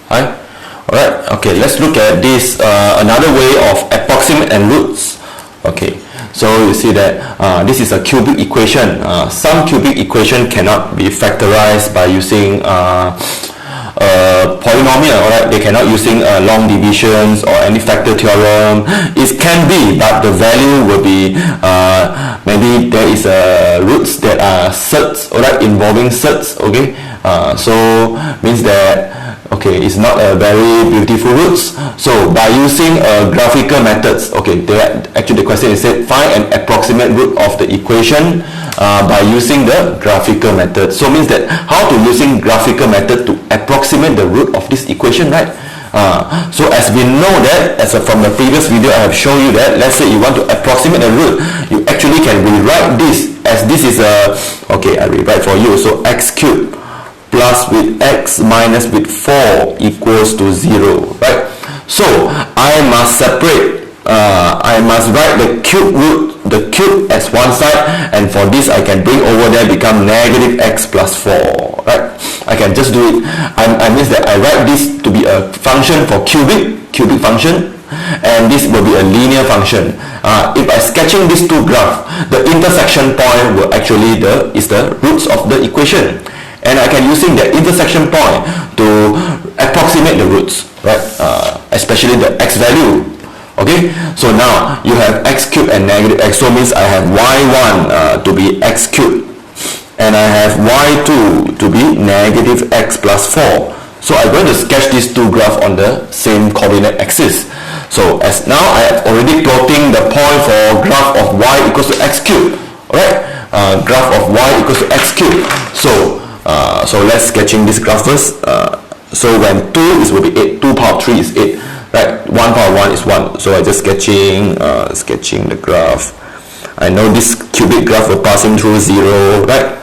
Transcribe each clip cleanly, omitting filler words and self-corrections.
Right? Alright, okay, let's look at this another way of approximate and roots. Okay, so you see that this is a cubic equation. Some cubic equation cannot be factorized by using polynomial, alright? They cannot using long divisions or any factor theorem. It can be, but the value will be maybe there is roots that are surds, alright, involving surds. Okay, so means that okay, it's not a very beautiful roots. So by using graphical methods, okay, actually the question is said find an approximate root of the equation by using the graphical method. So means that how to using graphical method to approximate the root of this equation, right? So as we know that, from the previous video I have shown you that, let's say you want to approximate the root, you actually can rewrite this as this is a, okay, I rewrite for you. So x cubed plus with x minus with 4 equals to 0, right? So I must separate, I must write the cube root, the cube as one side, and for this I can bring over there become negative x plus 4, right? I can just do it. I means that I write this to be a function for cubic function, and this will be a linear function. If I sketching these two graphs, the intersection point will actually is the roots of the equation. And I can using the intersection point to approximate the roots, right? Especially the x value. Okay, so now you have x cubed and negative x, so means I have y1 to be x cubed, and I have y2 to be negative x plus 4. So I'm going to sketch these two graphs on the same coordinate axis. So as now I have already plotting the point for graph of y equals to x cubed. Alright, graph of y equals to x cubed. So let's sketching this graph first. So when 2 is will be 8, 2 power 3 is 8, right? 1 power 1 is 1. So I just sketching the graph. I know this cubic graph will passing through 0, right?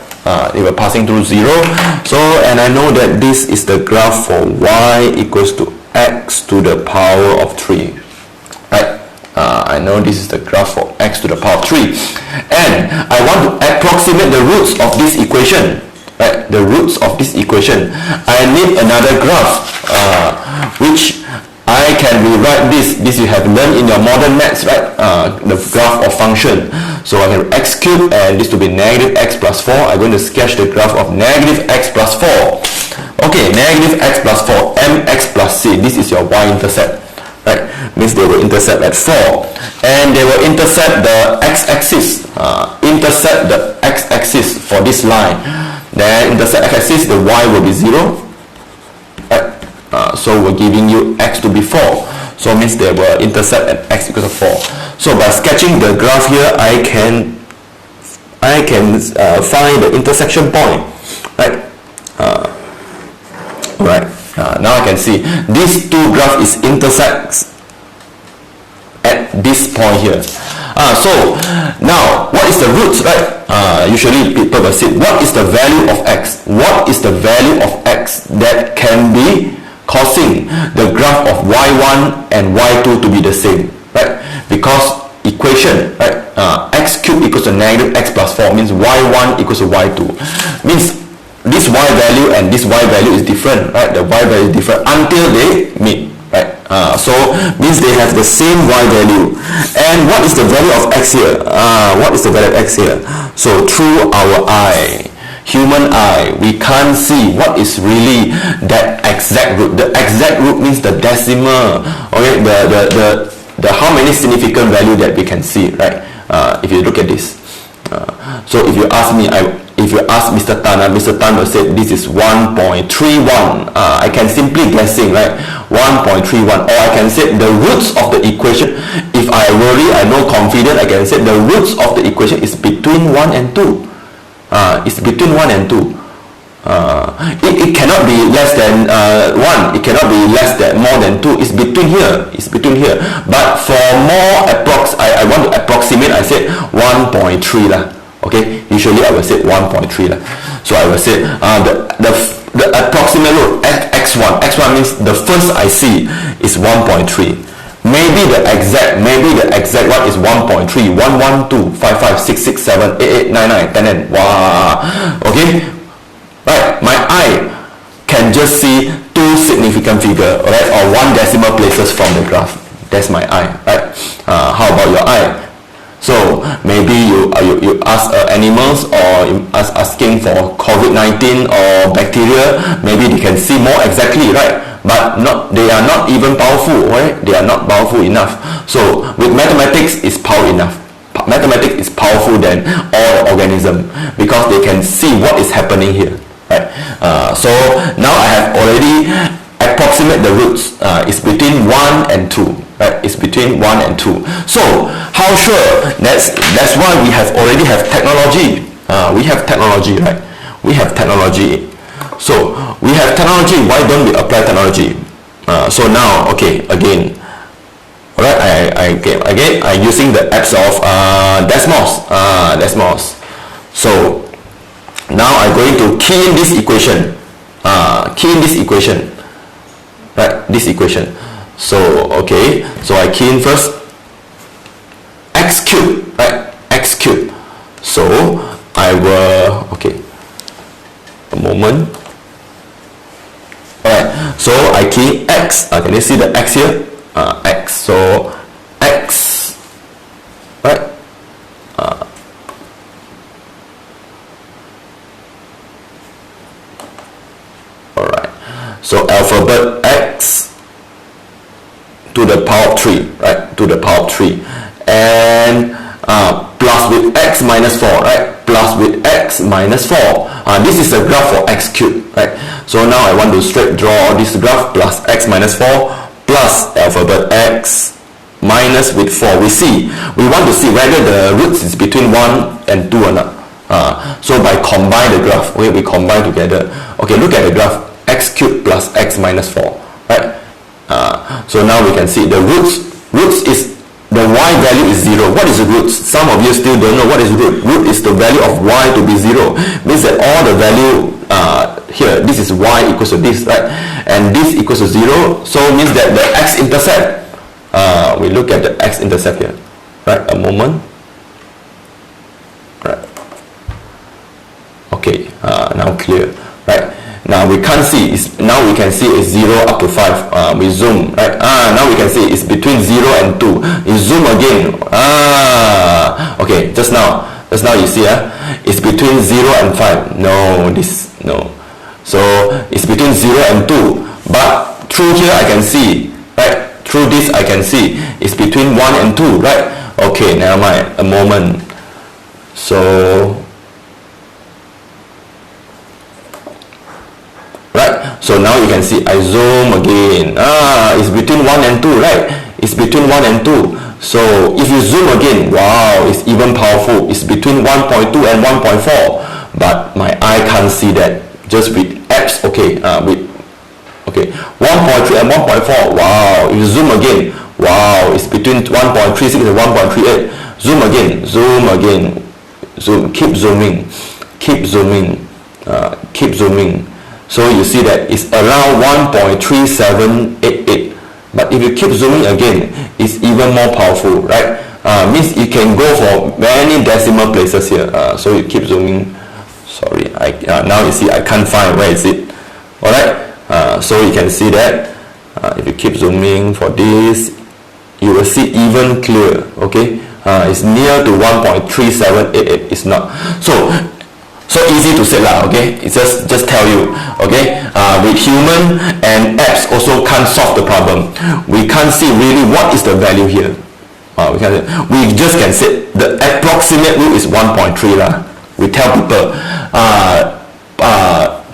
It will passing through 0. So, and I know that this is the graph for y equals to x to the power of 3, right? I know this is the graph for x to the power of 3. And I want to approximate the roots of this equation. Right, the roots of this equation. I need another graph which I can rewrite this. This you have learned in your modern maths, right? The graph of function. So I have x cubed and this to be negative x plus 4. I'm going to sketch the graph of negative x plus 4. Okay, negative x plus 4, mx plus c. This is your y-intercept. Right, means they will intercept at 4, and they will intercept the x-axis. Intercept the x-axis for this line. Then intercept x-axis, the y will be 0. Right? So we're giving you x to be 4. So it means they will intercept at x equals to 4. So by sketching the graph here, I can find the intersection point. Right? Right. Now I can see these two graphs is intersects at this point here. So now what is the roots, right? Usually people will say what is the value of x? What is the value of x that can be causing the graph of y1 and y2 to be the same, right? Because equation, right? X cubed equals to negative x plus 4 means y1 equals to y2. Means this y value and this y value is different, right? The y value is different until they meet, right? So means they have the same y value. And what is the value of x here? What is the value of x here? So through our eye, human eye, we can't see what is really that exact root. The exact root means the decimal, okay? The how many significant value that we can see, right? If you look at this. So if you ask me, if you ask Mr. Tan, Mr. Tan will say this is 1.31. I can simply guessing, right? 1.31, or I can say the roots of the equation. If I worry, I know confident, I can say the roots of the equation is between 1 and 2. It's between 1 and 2. It cannot be less than 1. It cannot be less than more than 2. It's between here. It's between here. But for more I want to approximate. I said 1.3 lah. Okay. Usually I will say 1.3 lah. So I will say the approximate root x1. X1 means the first I see is 1.3. Maybe the exact one is 1.3, 1, 1, 2, 5, 5, 6, 6, 7, 8, 8, 9, 9, 10, 10. Wow. Okay. Right, my eye can just see 2 significant figure, alright, or 1 decimal places from the graph. That's my I, right? How about your I? So maybe you ask animals, or you asking for COVID-19 or bacteria, maybe they can see more exactly, right? But they are not even powerful, right? They are not powerful enough. So with mathematics, it's power enough. Mathematics is powerful than all the organism, because they can see what is happening here, right? So now I have already approximate the roots. It's between 1 and 2, right? It's between 1 and 2. So how sure? That's why we already have technology. We have technology, right? We have technology. So we have technology. Why don't we apply technology? So now, okay, again, alright, I'm using the apps of Desmos. So now I'm going to key in this equation. Right, this equation. So okay, so I key in first x cube, right? X cube. So I will, okay, a moment. Alright, so I key x. Can you see the x here? X. So x, right? Alright. So alphabet x to the power of 3, right? To the power of 3, and plus with x minus 4, right? Plus with x minus 4. This is a graph for x cubed, right? So now I want to straight draw this graph plus x minus 4 plus alphabet x minus with 4. We want to see whether the roots is between 1 and 2 or not. So by combine the graph, okay, we combine together. Okay, look at the graph, x cubed plus x minus 4, right? So now we can see the roots is, the y value is 0. What is the roots? Some of you still don't know what is root. Root is the value of y to be 0. Means that all the value here, this is y equals to this, right? And this equals to 0. So means that the x-intercept, we look at the x-intercept here, right? A moment. Right. Okay, now clear, right? Now we can't see, now we can see it's 0 up to 5. We zoom, right? Now we can see it's between 0 and 2. You zoom again. Okay, just now you see, it's between 0 and 5. No. So it's between 0 and 2. But through here I can see, right? Through this I can see it's between 1 and 2, right? Okay, never mind, a moment. So so now you can see, I zoom again. It's between 1 and 2, right? It's between 1 and 2. So if you zoom again, wow, it's even powerful. It's between 1.2 and 1.4. But my eye can't see that. Just with apps, okay, 1.3 and 1.4. Wow, if you zoom again, wow, it's between 1.36 and 1.38. Zoom again. Zoom, keep zooming. So you see that it's around 1.3788. But if you keep zooming again, it's even more powerful, right? Means it can go for many decimal places here. So you keep zooming. Sorry, now you see I can't find where is it. Alright, so you can see that if you keep zooming for this, you will see even clear. Okay, it's near to 1.3788. It's not so easy to say lah, okay? It's just tell you, okay? With human and apps also can't solve the problem. We can't see really what is the value here. We just can say the approximate root is 1.3 lah. We tell people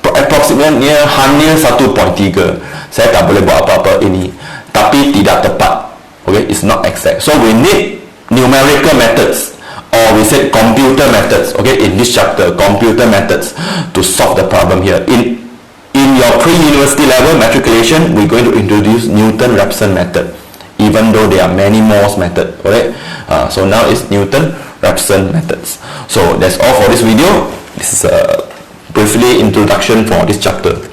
approximately hanya 1.3. Saya tak boleh buat apa-apa ini, tapi tidak tepat. Okay, it's not exact. So we need numerical methods. Or we said computer methods, okay, in this chapter, computer methods to solve the problem here. In your pre-university level matriculation, we're going to introduce Newton-Raphson method, even though there are many more methods, alright? So now it's Newton-Raphson methods. So that's all for this video. This is a briefly introduction for this chapter.